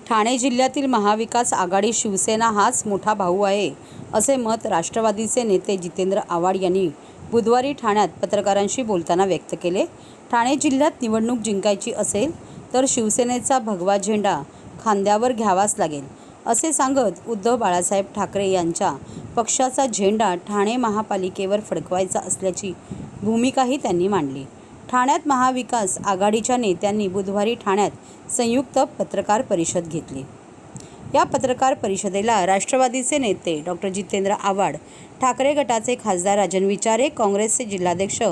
ठाणे जिल्ह्यातील महाविकास आघाडी शिवसेना हाच मोठा भाऊ आहे, असे मत राष्ट्रवादीचे नेते जितेंद्र आव्हाड यांनी बुधवारी ठाण्यात पत्रकारांशी बोलताना व्यक्त केले। ठाणे जिल्ह्यात निवडणूक जिंकायची असेल तर शिवसेनेचा भगवा झेंडा खांद्यावर घ्यावाच लागेल, असे सांगत उद्धव बाळासाहेब ठाकरे यांच्या पक्षाचा झेंडा ठाणे महापालिकेवर फडकवायचा असल्याची भूमिकाही त्यांनी मांडली। ठाण्यात महाविकास आघाडीच्या नेत्यांनी बुधवारी ठाण्यात संयुक्त पत्रकार परिषद घेतली। या पत्रकार परिषदेला राष्ट्रवादीचे नेते डॉक्टर जितेंद्र आव्हाड, ठाकरे गटाचे खासदार राजन विचारे, काँग्रेसचे जिल्हाध्यक्ष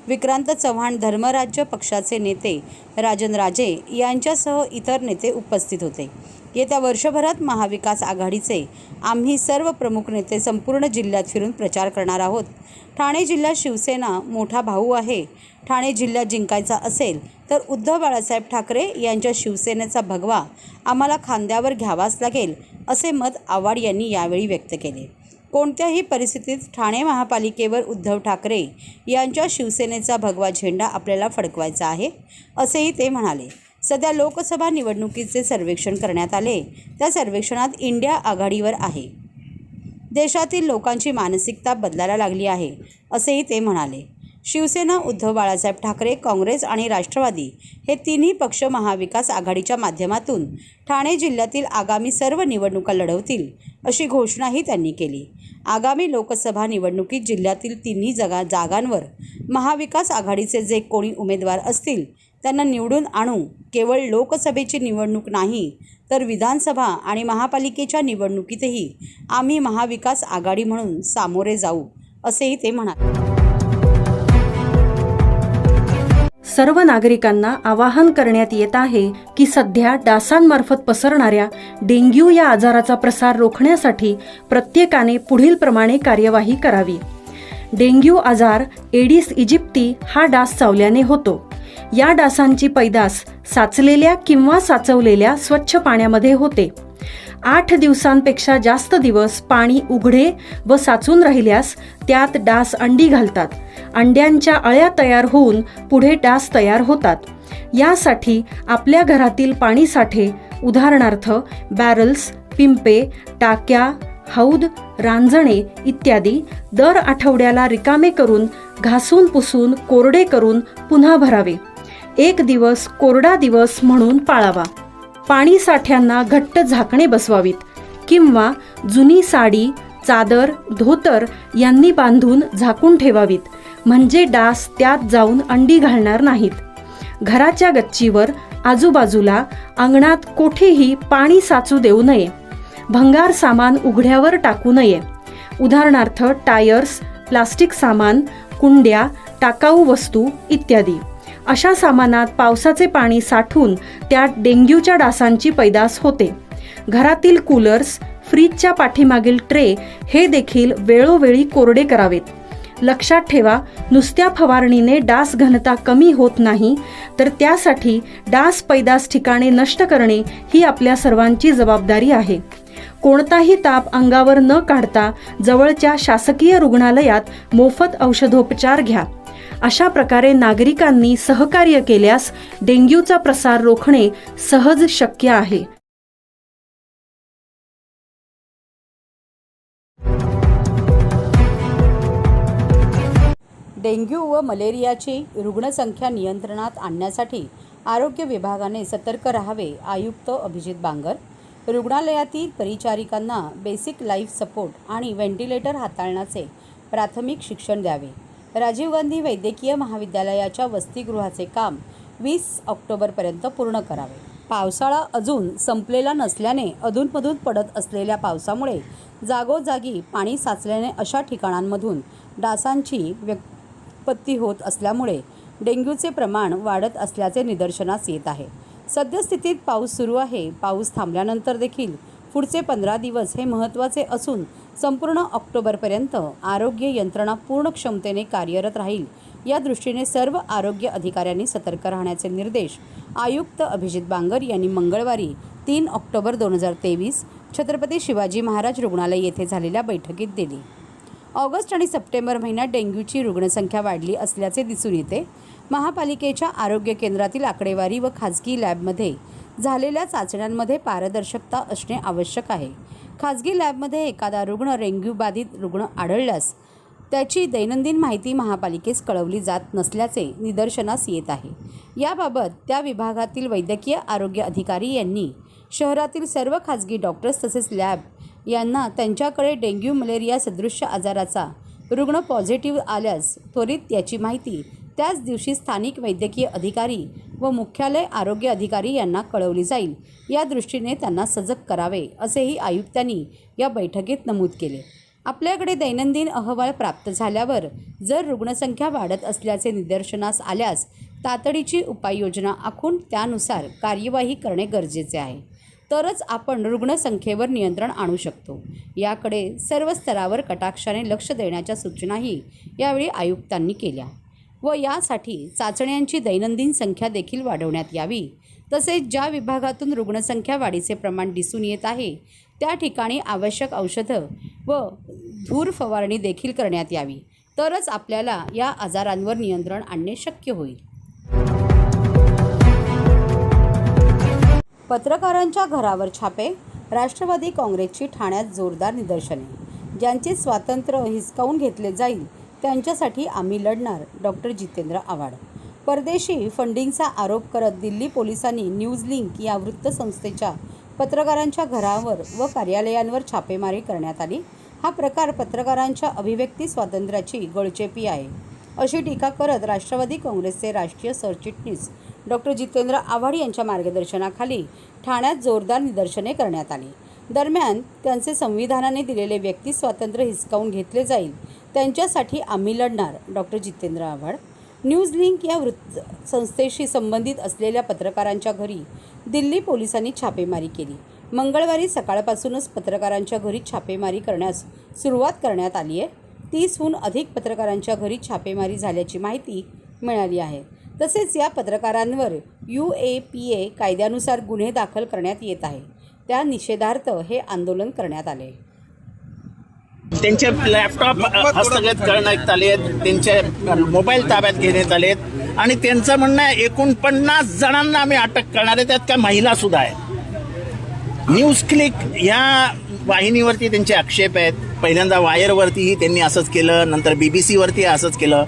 विक्रांत चव्हाण, धर्मराज्य पक्षाचे नेते राजन राजे यांच्यासह इतर नेते उपस्थित होते। येत्या वर्षभरात महाविकास आघाडीचे आम्ही सर्व प्रमुख नेते संपूर्ण जिल्ह्यात फिरून प्रचार करणार आहोत। ठाणे जिल्ह्यात शिवसेना मोठा भाऊ आहे। ठाणे जिल्ह्यात जिंकायचा असेल तर उद्धव बाळासाहेब ठाकरे यांच्या शिवसेनेचा भगवा आम्हाला खांद्यावर घ्यावाच लागेल, असे मत आव्हाड यांनी यावेळी व्यक्त केले। कोणत्याही परिस्थितीत ठाणे महापालिकेवर उद्धव ठाकरे यांच्या शिवसेनेचा भगवा झेंडा आपल्याला फडकवायचा आहे, असेही ते म्हणाले। सध्या लोकसभा निवडणुकीचे सर्वेक्षण करण्यात आले, त्या सर्वेक्षणात इंडिया आघाडीवर आहे। देशातील लोकांची मानसिकता बदलायला लागली आहे, असेही ते म्हणाले। शिवसेना, उद्धव बाळासाहेब ठाकरे, काँग्रेस आणि राष्ट्रवादी हे तिन्ही पक्ष महाविकास आघाडीच्या माध्यमातून ठाणे जिल्ह्यातील आगामी सर्व निवडणुका लढवतील, अशी घोषणाही त्यांनी केली। आगामी लोकसभा निवडणुकीत जिल्ह्यातील तिन्ही जागांवर महाविकास आघाडीचे जे कोणी उमेदवार असतील त्यांना निवडून आणू। केवळ लोकसभेची निवडणूक नाही तर विधानसभा आणि महापालिकेच्या निवडणुकीतही आम्ही महाविकास आघाडी म्हणून सामोरे जाऊ, असेही ते म्हणाले। सर्व नागरिकांना आवाहन करण्यात येत आहे की सध्या डासांमार्फत पसरणाऱ्या डेंग्यू या आजाराचा प्रसार रोखण्यासाठी प्रत्येकाने पुढील प्रमाणे कार्यवाही करावी। डेंग्यू आजार एडिस इजिप्ती हा डास चावल्याने होतो। या डासांची पैदास साचलेल्या किंवा साचवलेल्या स्वच्छ पाण्यामध्ये होते। 8 दिवसांपेक्षा जास्त दिवस पाणी उघडे व साचून राहिल्यास त्यात डास अंडी घालतात। अंड्यांच्या अळ्या तयार होऊन पुढे डास तयार होतात। यासाठी आपल्या घरातील पाणी साठे, उदाहरणार्थ बॅरल्स, पिंपे, टाक्या, हौद, रांजणे इत्यादी दर आठवड्याला रिकामे करून घासून पुसून कोरडे करून पुन्हा भरावे। 1 दिवस कोरडा दिवस म्हणून पाळावा। पाणी साठ्यांना घट्ट झाकणे बसवावीत किंवा जुनी साडी, चादर, धोतर यांनी बांधून झाकून ठेवावीत, म्हणजे डास त्यात जाऊन अंडी घालणार नाहीत। घराच्या गच्चीवर, आजूबाजूला, अंगणात कोठेही पाणी साचू देऊ नये। भंगार सामान उघड्यावर टाकू नये, उदाहरणार्थ टायर्स, प्लास्टिक सामान, कुंड्या, टाकाऊ वस्तू इत्यादी। अशा सामानात पावसाचे पाणी साठून त्यात डेंग्यूच्या डासांची पैदास होते। घरातील कूलर्स, फ्रीजच्या पाठीमागील ट्रे हे देखील वेळोवेळी कोरडे करावेत। लक्षात ठेवा, नुसत्या फवारणीने डास घनता कमी होत नाही, तर त्यासाठी डास पैदास ठिकाणे नष्ट करणे ही आपल्या सर्वांची जबाबदारी आहे। कोणताही ताप अंगावर न काढता जवळच्या शासकीय रुग्णालयात मोफत औषधोपचार घ्या। अशा प्रकारे नागरिकांनी सहकार्य केल्यास डेंग्यूचा प्रसार रोखणे सहज शक्य आहे। डेंग्यू व मलेरियाची रुग्णसंख्या नियंत्रणात आणण्यासाठी आरोग्य विभागाने सतर्क राहावे। आयुक्त अभिजित बांगर, रुग्णालयातील परिचारिकांना बेसिक लाईफ सपोर्ट आणि व्हेंटिलेटर हाताळण्याचे प्राथमिक शिक्षण द्यावे। राजीव गांधी वैद्यकीय महाविद्यालयाच्या वसतिगृहाचे काम 20 ऑक्टोबरपर्यंत पूर्ण करावे। पावसाळा अजून संपलेला नसल्याने अधूनमधून पडत असलेल्या पावसामुळे जागोजागी पाणी साचल्याने अशा ठिकाणांमधून डासांची व्युत्पत्ती होत असल्यामुळे डेंग्यूचे प्रमाण वाढत असल्याचे निदर्शनास येत आहे। सद्यस्थितीत पाऊस सुरू आहे। पाऊस थांबल्यानंतर देखील पुढचे 15 दिवस हे महत्त्वाचे असून संपूर्ण ऑक्टोबरपर्यंत आरोग्य यंत्रणा पूर्ण क्षमतेने कार्यरत राहील, या दृष्टीने सर्व आरोग्य अधिकाऱ्यांनी सतर्क राहण्याचे निर्देश आयुक्त अभिजित बांगर यांनी मंगळवारी 3 ऑक्टोबर 2023 छत्रपती शिवाजी महाराज रुग्णालय येथे झालेल्या बैठकीत दिली। ऑगस्ट आणि सप्टेंबर महिन्यात डेंग्यूची रुग्णसंख्या वाढली असल्याचे दिसून येते। महापालिकेच्या आरोग्य केंद्रातील आकडेवारी व खाजगी लॅबमध्ये झालेल्या चाचण्यांमध्ये पारदर्शकता असणे आवश्यक आहे. खाजगी लॅबमध्ये एखादा रुग्ण डेंग्यू बाधित रुग्ण आढळल्यास त्याची दैनंदिन माहिती महापालिकेस कळवली जात नसल्याचे निदर्शनास येत आहे. याबाबत त्या विभागातील वैद्यकीय आरोग्य अधिकारी यांनी शहरातील सर्व खाजगी डॉक्टर्स तसेच लॅब यांना त्यांच्याकडे डेंग्यू मलेरिया सदृश्य आजाराचा रुग्ण पॉझिटिव्ह आल्यास त्वरित याची माहिती त्याच दिवशी स्थानिक वैद्यकीय अधिकारी व मुख्यालय आरोग्य अधिकारी यांना कळवली जाईल. या दृष्टीने त्यांना सजग करावे असेही आयुक्तांनी या बैठकीत नमूद केले. आपल्याकडे दैनंदिन अहवाल प्राप्त झाल्यावर जर रुग्णसंख्या वाढत असल्याचे निदर्शनास आल्यास तातडीची उपाययोजना आखून त्यानुसार कार्यवाही करणे गरजेचे आहे. तरच आपण रुग्णसंख्येवर नियंत्रण आणू शकतो. याकडे सर्व स्तरावर कटाक्षाने लक्ष देण्याच्या सूचनाही यावेळी आयुक्तांनी केल्या व यासाठी चाचण्यांची दैनंदिन संख्या देखील वाढवण्यात यावी. तसेच ज्या विभागातून रुग्णसंख्या वाढीचे प्रमाण दिसून येत आहे त्या ठिकाणी आवश्यक औषधं व धूर फवारणी देखील करण्यात यावी. तरच आपल्याला या आजारांवर नियंत्रण आणणे शक्य होईल. पत्रकारांच्या घरावर छापे, राष्ट्रवादी काँग्रेसची ठाण्यात जोरदार निदर्शने. ज्यांचे स्वातंत्र्य हिसकावून घेतले जाईल त्यांच्यासाठी आम्ही लढणार, डॉक्टर जितेंद्र आव्हाड. परदेशी फंडिंगचा आरोप करत दिल्ली पोलिसांनी न्यूज लिंक या वृत्तसंस्थेच्या पत्रकारांच्या घरावर व कार्यालयांवर छापेमारी करण्यात आली. हा प्रकार पत्रकारांच्या अभिव्यक्ती स्वातंत्र्याची गळचेपी आहे अशी टीका करत राष्ट्रवादी काँग्रेसचे राष्ट्रीय सरचिटणीस डॉक्टर जितेंद्र आव्हाड यांच्या मार्गदर्शनाखाली ठाण्यात जोरदार निदर्शने करण्यात आली. दरम्यान त्यांचे संविधानाने दिलेले व्यक्ती स्वातंत्र्य हिसकावून घेतले जाईल त्यांच्यासाठी आम्ही लढणार, doctor Jitendra Awhad. News link या वृत्तसंस्थेशी संबंधित असलेल्या पत्रकारांच्या घरी दिल्ली पोलिसांनी छापेमारी केली. मंगळवारी सकाळपासूनच पत्रकारांच्या घरी छापेमारी करण्यास सुरुवात करण्यात आली आहे. 30हून अधिक पत्रकारांच्या घरी छापेमारी झाल्याची माहिती मिळाली आहे. तसेच या पत्रकारांवर UAPA कायद्यानुसार गुन्हे दाखल करण्यात येत आहे. त्या निषेधार्थ हे आंदोलन करण्यात आले. त्यांचे लॅपटॉप हस्तगत करण्यात आलेत, त्यांचे मोबाईल ताब्यात घेण्यात आलेत आणि त्यांचं म्हणणं आहे 49 जणांना आम्ही अटक करणार आहे, त्यात काय महिला सुद्धा आहे. न्यूज क्लिक या वाहिनीवरती त्यांचे आक्षेप आहेत. पहिल्यांदा वायरवरतीही त्यांनी असंच केलं, नंतर BBC वरती असंच केलं.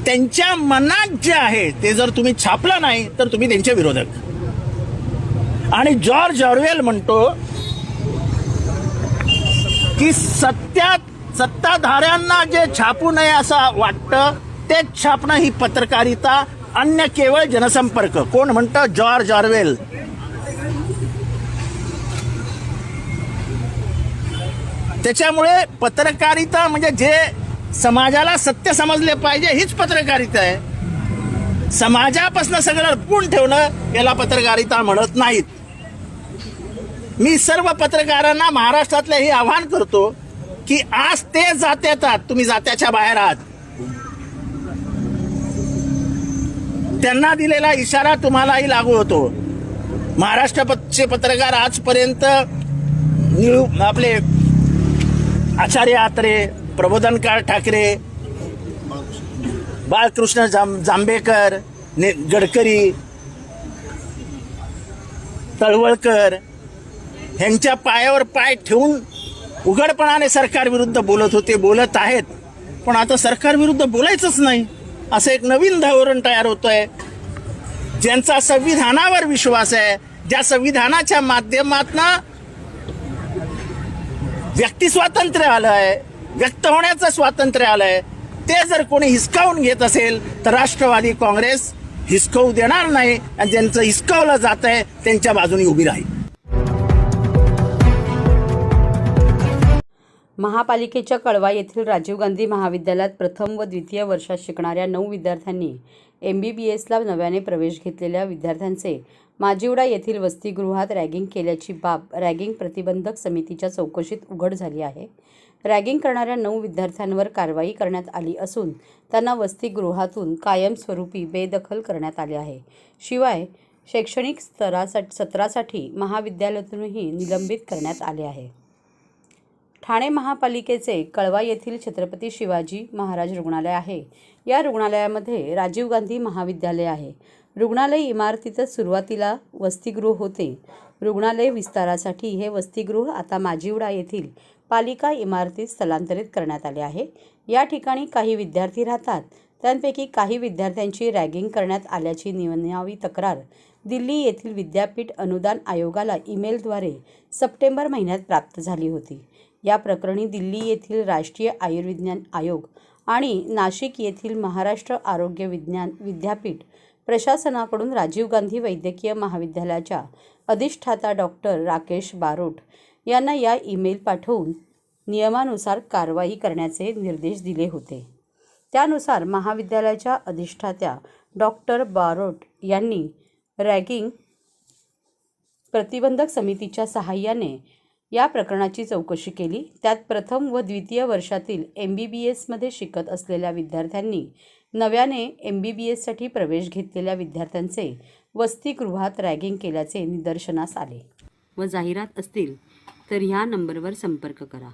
त्यांच्या मनात जे आहे ते जर तुम्ही छापलं नाही तर तुम्ही त्यांचे विरोधक. आणि जॉर्ज ऑरवेल म्हणतो की सत्ताधाऱ्यांना जे छापू नये असं वाटतं तेच छापणं ही पत्रकारिता, अन्य केवळ जनसंपर्क. कोण म्हणतं? George Orwell. त्याच्यामुळे पत्रकारिता म्हणजे जे समाजाला सत्य समजले पाहिजे हीच पत्रकारिता आहे. समाजापासून सगळं लपवून ठेवणं याला पत्रकारिता म्हणत नाहीत. मी सर्व पत्रकारांना महाराष्ट्रातले हे आवाहन करतो की आज ते जात्यात, तुम्ही जात्याच्या बाहेर आहात. त्यांना दिलेला इशारा तुम्हालाही लागू होतो. महाराष्ट्राचे पत्रकार आजपर्यंत आपले आचार्य आत्रे, प्रबोधनकार ठाकरे, बाळकृष्ण जांभेकर, गडकरी, तळवळकर ह्यांच्या पायावर पाय ठेवून उघडपणाने सरकारविरुद्ध बोलत होते, बोलत आहेत. पण आता सरकारविरुद्ध बोलायचंच नाही असं एक नवीन धोरण तयार होतंय. ज्यांचा संविधानावर विश्वास आहे, ज्या संविधानाच्या माध्यमातून व्यक्ती स्वातंत्र्य आलंय, व्यक्त होण्याचं स्वातंत्र्य आलंय, ते जर कोणी हिसकावून घेत असेल तर राष्ट्रवादी काँग्रेस हिसकावू देणार नाही आणि ज्यांचं हिसकावलं जात आहे त्यांच्या बाजूने उभी राहील. महापालिकेच्या कळवा येथील राजीव गांधी महाविद्यालयात प्रथम व द्वितीय वर्षात शिकणाऱ्या 9 विद्यार्थ्यांनी MBBSला नव्याने प्रवेश घेतलेल्या विद्यार्थ्यांचे माजिवडा येथील वसतिगृहात रॅगिंग केल्याची बाब रॅगिंग प्रतिबंधक समितीच्या चौकशीत उघड झाली आहे. रॅगिंग करणाऱ्या 9 विद्यार्थ्यांवर कारवाई करण्यात आली असून त्यांना वसतिगृहातून कायमस्वरूपी बेदखल करण्यात आले आहे. शिवाय शैक्षणिक सत्रासाठी महाविद्यालयातूनही निलंबित करण्यात आले आहे. ठाणे महापालिकेचे कळवा येथील छत्रपती शिवाजी महाराज रुग्णालय आहे. या रुग्णालयामध्ये राजीव गांधी महाविद्यालय आहे. रुग्णालय इमारतीतच सुरुवातीला वसतिगृह होते. रुग्णालय विस्तारासाठी हे वसतिगृह आता माजिवडा येथील पालिका इमारतीत स्थलांतरित करण्यात आले आहे. या ठिकाणी काही विद्यार्थी राहतात. त्यांपैकी काही विद्यार्थ्यांची रॅगिंग करण्यात आल्याची निनावी तक्रार दिल्ली येथील विद्यापीठ अनुदान आयोगाला ईमेलद्वारे सप्टेंबर महिन्यात प्राप्त झाली होती. या प्रकरणी दिल्ली येथील राष्ट्रीय आयुर्विज्ञान आयोग आणि नाशिक येथील महाराष्ट्र आरोग्य विज्ञान विद्यापीठ प्रशासनाकडून राजीव गांधी वैद्यकीय महाविद्यालयाच्या अधिष्ठाता डॉक्टर राकेश बारोट यांना या ईमेल पाठवून नियमानुसार कारवाई करण्याचे निर्देश दिले होते. त्यानुसार महाविद्यालयाच्या अधिष्ठात्या डॉक्टर बारोट यांनी रॅगिंग प्रतिबंधक समितीच्या सहाय्याने या प्रकरणाची चौकशी केली. त्यात प्रथम व द्वितीय वर्षातील MBBSमध्ये शिकत असलेल्या विद्यार्थ्यांनी नव्याने MBBSसाठी प्रवेश घेतलेल्या विद्यार्थ्यांचे वसतिगृहात रॅगिंग केल्याचे निदर्शनास आले व जाहिरात असतील तर ह्या नंबरवर संपर्क करा.